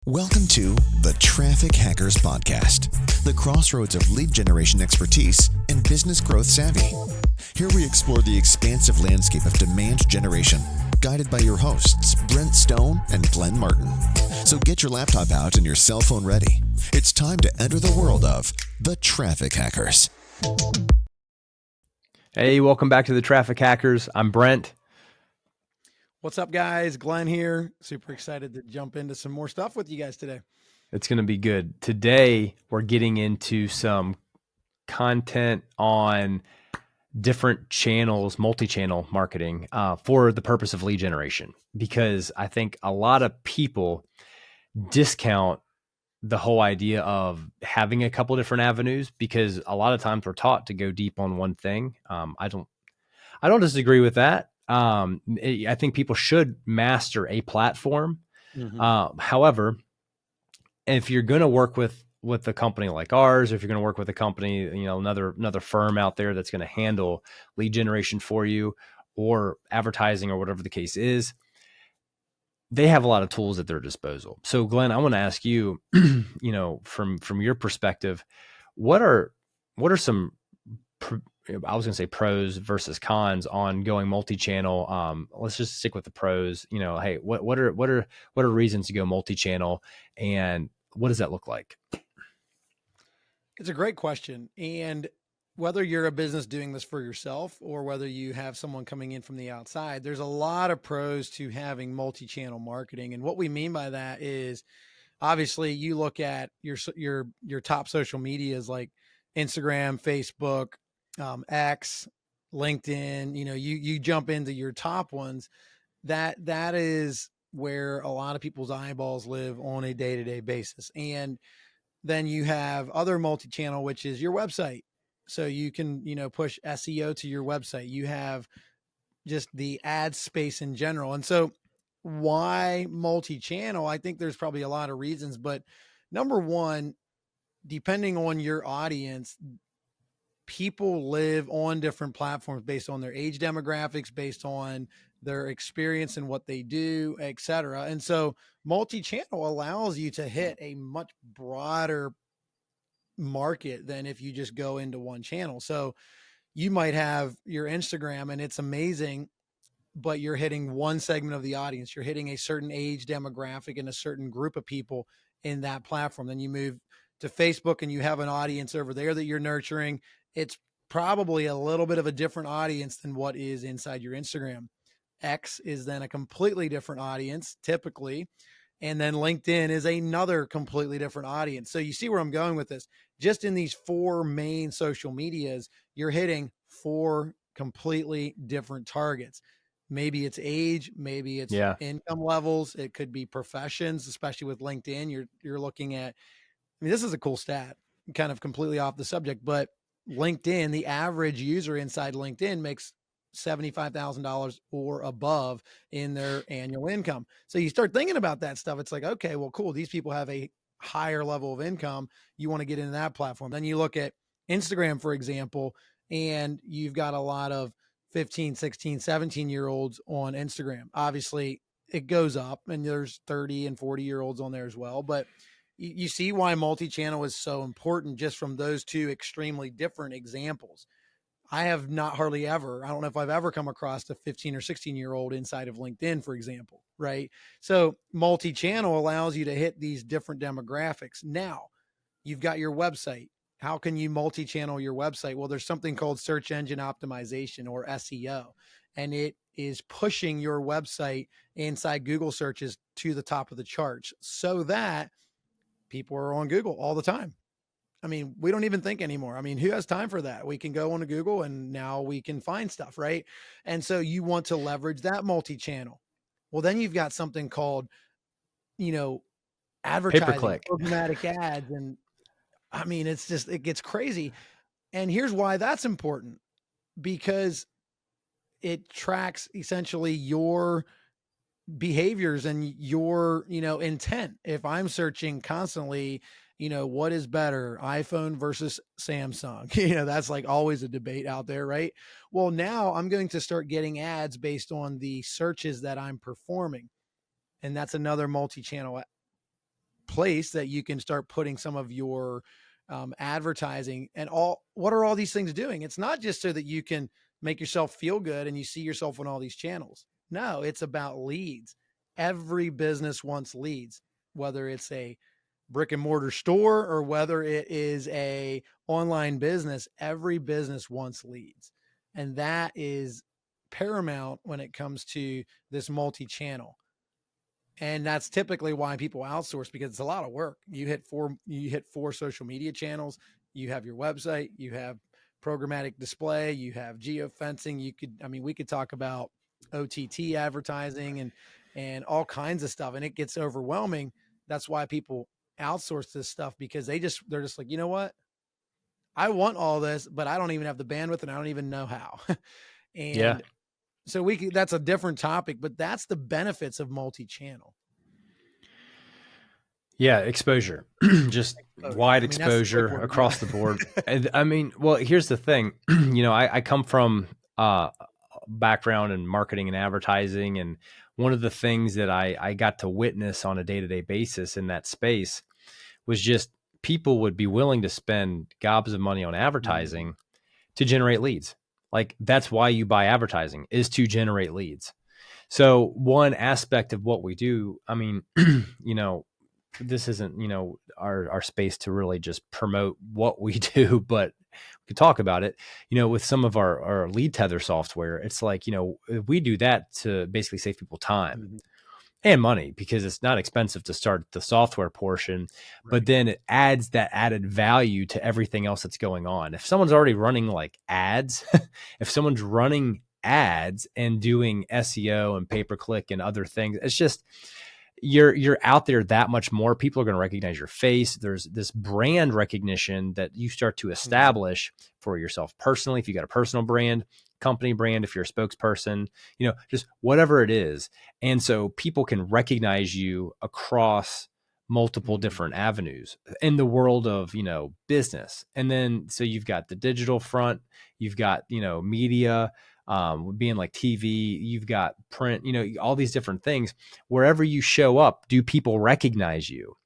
Welcome to the Traffic Hackers Podcast, the crossroads of lead generation expertise and business growth savvy. Here we explore the expansive landscape of demand generation, guided by your hosts, Brent Stone and Glenn Martin. So get your laptop out and your cell phone ready. It's time to enter the world of the Traffic Hackers. Hey, welcome back to the Traffic Hackers. I'm Brent. What's up, guys? Glenn here. Super excited to jump into some more stuff with you guys today. It's going to be good. Today, we're getting into some content on different channels, multi-channel marketing for the purpose of lead generation, because I think a lot of people discount the whole idea of having a couple different avenues, because a lot of times we're taught to go deep on one thing. I don't disagree with that. I think people should master a platform. However, if you're going to work with a company like ours, or if you're going to work with a company, another firm out there that's going to handle lead generation for you, or advertising, or whatever the case is, they have a lot of tools at their disposal. So Glenn, I want to ask you, from your perspective, what are some, I was going to say pros versus cons on going multi-channel. Let's just stick with the pros. Hey, what are reasons to go multi-channel, and what does that look like? It's a great question. And whether you're a business doing this for yourself or whether you have someone coming in from the outside, there's a lot of pros to having multi-channel marketing. And what we mean by that is, obviously, you look at your top social medias like Instagram, Facebook, X, LinkedIn. You jump into your top ones. That is where a lot of people's eyeballs live on a day-to-day basis. And then you have other multi-channel, which is your website. So you can, push SEO to your website. You have just the ad space in general. And so why multi-channel? I think there's probably a lot of reasons, but number one, depending on your audience, people live on different platforms based on their age demographics, based on their experience and what they do, et cetera. And so multi-channel allows you to hit a much broader market than if you just go into one channel. So you might have your Instagram and it's amazing, but you're hitting one segment of the audience. You're hitting a certain age demographic and a certain group of people in that platform. Then you move to Facebook and you have an audience over there that you're nurturing. It's probably a little bit of a different audience than what is inside your Instagram. X is then a completely different audience, typically. And then LinkedIn is another completely different audience. So you see where I'm going with this. Just in these four main social medias, you're hitting four completely different targets. Maybe it's age, maybe it's income levels. It could be professions, especially with LinkedIn. You're looking at, this is a cool stat, kind of completely off the subject, but LinkedIn, the average user inside LinkedIn makes $75,000 or above in their annual income. So you start thinking about that stuff. It's like, okay, well, cool. These people have a higher level of income. You want to get into that platform. Then you look at Instagram, for example, and you've got a lot of 15, 16, 17-year-olds on Instagram. Obviously, it goes up, and there's 30 and 40-year-olds on there as well. But you see why multi-channel is so important just from those two extremely different examples. I have not hardly ever, I don't know if I've ever come across a 15 or 16-year-old inside of LinkedIn, for example, right? So multi-channel allows you to hit these different demographics. Now, you've got your website. How can you multi-channel your website? Well, there's something called search engine optimization, or SEO, and it is pushing your website inside Google searches to the top of the charts so that people are on Google all the time. We don't even think anymore. Who has time for that? We can go on to Google and now we can find stuff, right? And so you want to leverage that multi-channel. Well, then you've got something called, advertising, programmatic ads. And it gets crazy. And here's why that's important, because it tracks essentially your behaviors and your, intent. If I'm searching constantly, what is better, iPhone versus Samsung? That's like always a debate out there, right? Well, now I'm going to start getting ads based on the searches that I'm performing. And that's another multi-channel place that you can start putting some of your advertising and what are all these things doing? It's not just so that you can make yourself feel good and you see yourself on all these channels. No, it's about leads. Every business wants leads, whether it's a brick and mortar store or whether it is a online business. Every business wants leads. And that is paramount when it comes to this multi-channel. And that's typically why people outsource, because it's a lot of work. You hit four social media channels, you have your website, you have programmatic display, you have geofencing. We could talk about OTT advertising and all kinds of stuff, and it gets overwhelming. That's why people outsource this stuff, because they're just like, you know what? I want all this, but I don't even have the bandwidth and I don't even know how. And so that's a different topic, but that's the benefits of multi-channel. Yeah. Exposure, just wide exposure across the board. Well, here's the thing, I come from background in marketing and advertising. And one of the things that I got to witness on a day-to-day basis in that space was just people would be willing to spend gobs of money on advertising to generate leads. Like, that's why you buy advertising, is to generate leads. So one aspect of what we do, this isn't, our space to really just promote what we do, but we could talk about it, with some of our lead tether software. It's like, we do that to basically save people time and money, because it's not expensive to start the software portion, but then it adds that added value to everything else that's going on. If someone's already running like ads, if someone's running ads and doing SEO and pay-per-click and other things, it's just, you're out there that much more. People are going to recognize your face. There's this brand recognition that you start to establish for yourself personally. If you got a personal brand, company brand, if you're a spokesperson, just whatever it is. And so people can recognize you across multiple different avenues in the world of, business. And then, so you've got the digital front, you've got, media, being like TV, you've got print, all these different things. Wherever you show up, do people recognize you?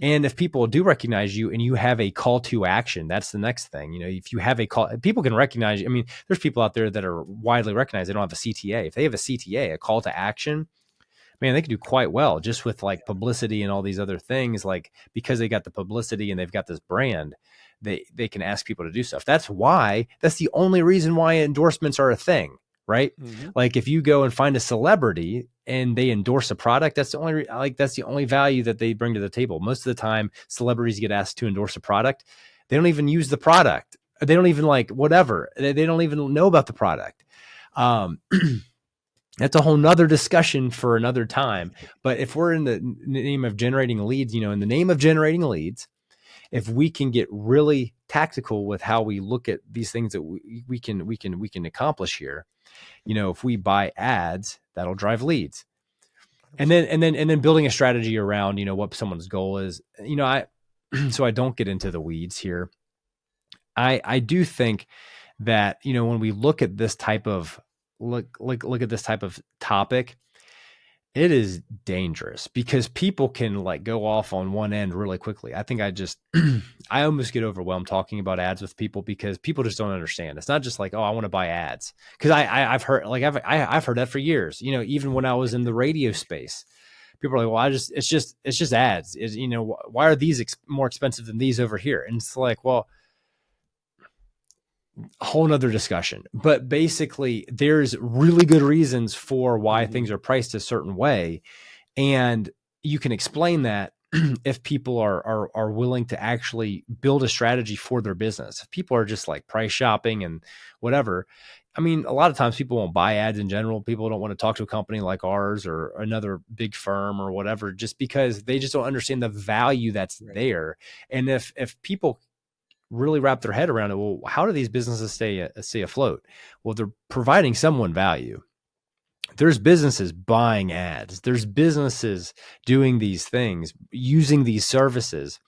And if people do recognize you and you have a call to action, that's the next thing. If you have a call, people can recognize you. There's people out there that are widely recognized. They don't have a CTA. If they have a CTA, a call to action, man, they can do quite well just with like publicity and all these other things. Like, because they got the publicity and they've got this brand, they can ask people to do stuff. That's the only reason why endorsements are a thing, right? Like, if you go and find a celebrity and they endorse a product, that's the only value that they bring to the table. Most of the time, celebrities get asked to endorse a product. They don't even use the product. They don't even whatever. They don't even know about the product. That's a whole nother discussion for another time. But if we're in the name of generating leads, in the name of generating leads, if we can get really tactical with how we look at these things that we can accomplish here, if we buy ads, that'll drive leads. And then building a strategy around, what someone's goal is, so I don't get into the weeds here. I do think that, when we look at this type of look at this type of topic, it is dangerous because people can go off on one end really quickly. I think I almost get overwhelmed talking about ads with people because people just don't understand. It's not just like, oh, I want to buy ads. Cause I've heard, I've heard that for years, even when I was in the radio space, people are like, well, it's just ads. Why are these more expensive than these over here? And it's like, well, a whole nother discussion, but basically there's really good reasons for why things are priced a certain way. And you can explain that if people are willing to actually build a strategy for their business. If people are just price shopping and whatever, a lot of times people won't buy ads in general. People don't want to talk to a company like ours or another big firm or whatever, just because they just don't understand the value that's there. And if people really wrap their head around it, well, how do these businesses stay afloat? Well, they're providing someone value. There's businesses buying ads. There's businesses doing these things, using these services.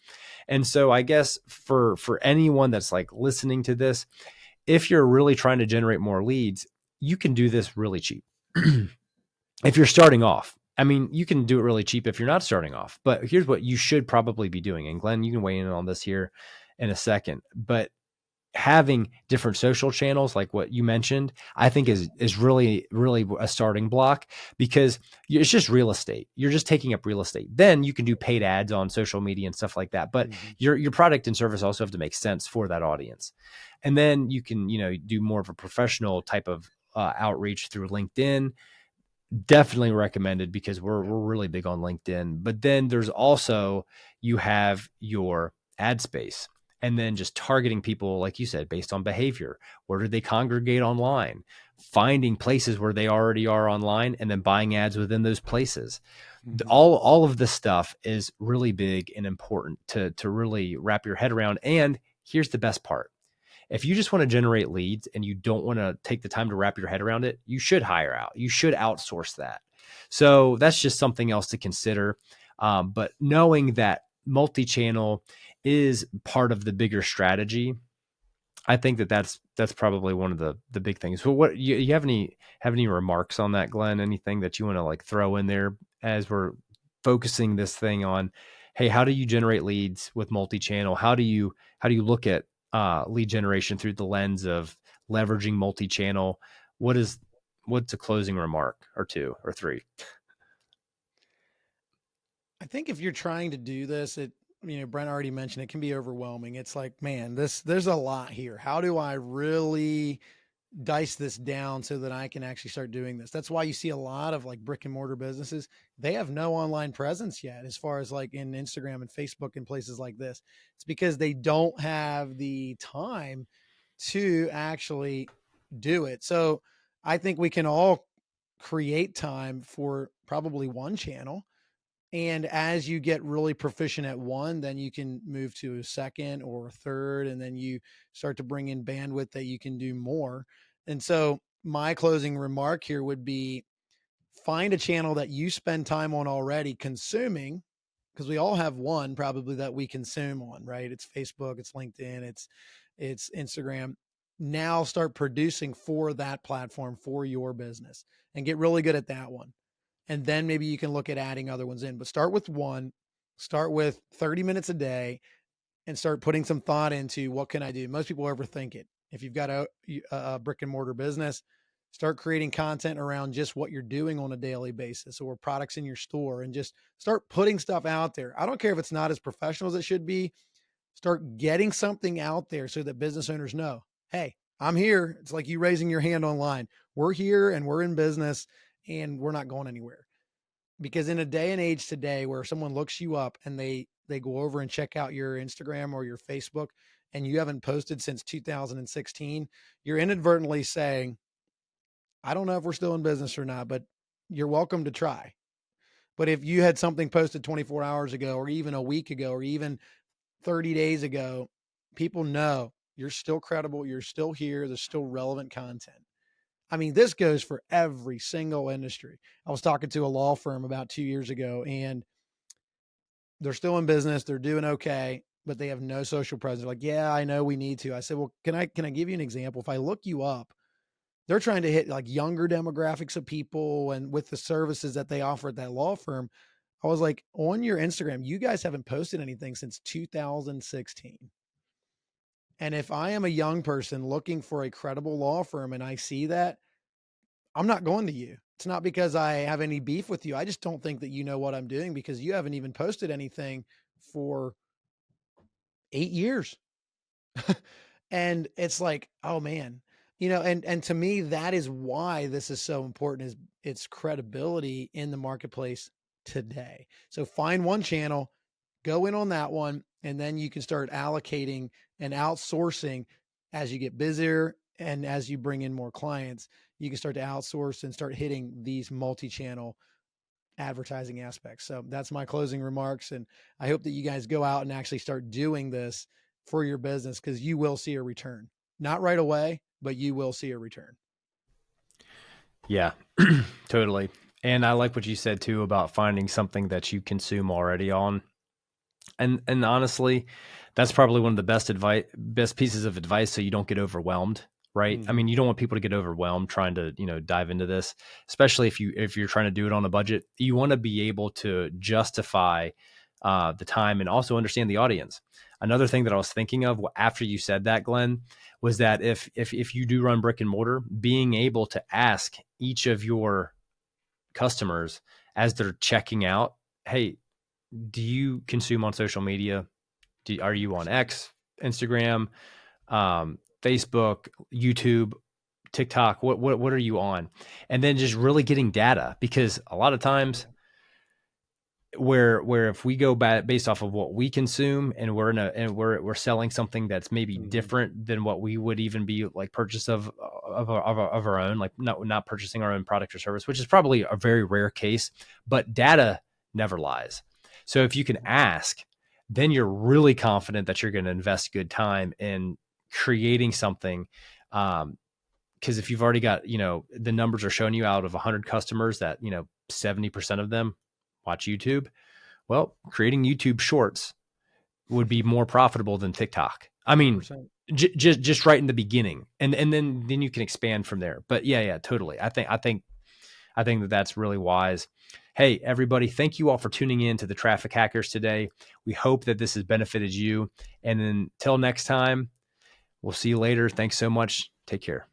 And so I guess for anyone that's listening to this, if you're really trying to generate more leads, you can do this really cheap. If you're starting off, I mean, you can do it really cheap if you're not starting off, but here's what you should probably be doing. And Glenn, you can weigh in on this here in a second, but having different social channels like what you mentioned, I think is really, really a starting block, because it's just real estate. You're just taking up real estate. Then you can do paid ads on social media and stuff like that. But your product and service also have to make sense for that audience. And then you can, do more of a professional type of outreach through LinkedIn. Definitely recommended, because we're really big on LinkedIn. But then there's also, you have your ad space, and then just targeting people, like you said, based on behavior. Where do they congregate online? Finding places where they already are online, and then buying ads within those places. All of this stuff is really big and important to really wrap your head around. And here's the best part. If you just want to generate leads and you don't want to take the time to wrap your head around it, you should hire out. You should outsource that. So that's just something else to consider. But knowing that multi-channel is part of the bigger strategy, I think that's probably one of the big things. So what you have any remarks on that, Glenn? Anything that you want to like throw in there as we're focusing this thing on, hey, how do you generate leads with multi-channel? How do you look at lead generation through the lens of leveraging multi-channel? What's a closing remark or two or three? I think if you're trying to do this, Brent already mentioned, it can be overwhelming. It's like, man, there's a lot here. How do I really dice this down so that I can actually start doing this? That's why you see a lot of like brick and mortar businesses. They have no online presence yet, as far as like in Instagram and Facebook and places like this. It's because they don't have the time to actually do it. So I think we can all create time for probably one channel. And as you get really proficient at one, then you can move to a second or a third, and then you start to bring in bandwidth that you can do more. And so my closing remark here would be, find a channel that you spend time on already consuming, because we all have one probably that we consume on, right? It's Facebook, it's LinkedIn, it's Instagram. Now start producing for that platform for your business and get really good at that one. And then maybe you can look at adding other ones in, but start with one, start with 30 minutes a day, and start putting some thought into what can I do? Most people overthink it. If you've got a brick and mortar business, start creating content around just what you're doing on a daily basis, or products in your store, and just start putting stuff out there. I don't care if it's not as professional as it should be. Start getting something out there so that business owners know, hey, I'm here. It's like you raising your hand online. We're here and we're in business, and we're not going anywhere. Because in a day and age today where someone looks you up and they go over and check out your Instagram or your Facebook, and you haven't posted since 2016, you're inadvertently saying, I don't know if we're still in business or not, but you're welcome to try. But if you had something posted 24 hours ago, or even a week ago, or even 30 days ago, people know you're still credible. You're still here. There's still relevant content. I mean, this goes for every single industry. I was talking to a law firm about 2 years ago, and they're still in business. They're doing okay, but they have no social presence. They're like, yeah, I know we need to. I said, well, can I give you an example? If I look you up, they're trying to hit like younger demographics of people, and with the services that they offer at that law firm, I was like, on your Instagram, you guys haven't posted anything since 2016. And if I am a young person looking for a credible law firm and I see that, I'm not going to you. It's not because I have any beef with you. I just don't think that you know what I'm doing, because you haven't even posted anything for 8 years. And it's like, oh man, and to me, that is why this is so important, is its credibility in the marketplace today. So find one channel, go in on that one, and then you can start allocating and outsourcing as you get busier and as you bring in more clients. You can start to outsource and start hitting these multi-channel advertising aspects. So that's my closing remarks. And I hope that you guys go out and actually start doing this for your business, because you will see a return. Not right away, but you will see a return. Yeah, totally. And I like what you said too about finding something that you consume already on. And honestly, that's probably one of the best pieces of advice, so you don't get overwhelmed, right? I mean, you don't want people to get overwhelmed trying to, dive into this, especially if you're trying to do it on a budget. You want to be able to justify the time and also understand the audience. Another thing that I was thinking of after you said that, Glenn, was that if you do run brick and mortar, being able to ask each of your customers as they're checking out, hey, do you consume on social media? Are you on X, Instagram, Facebook, YouTube, TikTok? What are you on? And then just really getting data, because a lot of times where if we go based off of what we consume and we're selling something that's maybe different than what we would even be like purchase of our own, like not purchasing our own product or service, which is probably a very rare case, but data never lies. So if you can ask, then you're really confident that you're going to invest good time in creating something. Because if you've already got, the numbers are showing you out of 100 customers that, 70% of them watch YouTube. Well, creating YouTube shorts would be more profitable than TikTok. I mean, just right in the beginning, and then you can expand from there. But yeah, totally. I think that that's really wise. Hey, everybody, thank you all for tuning in to the Traffic Hackers today. We hope that this has benefited you. And until next time, we'll see you later. Thanks so much. Take care.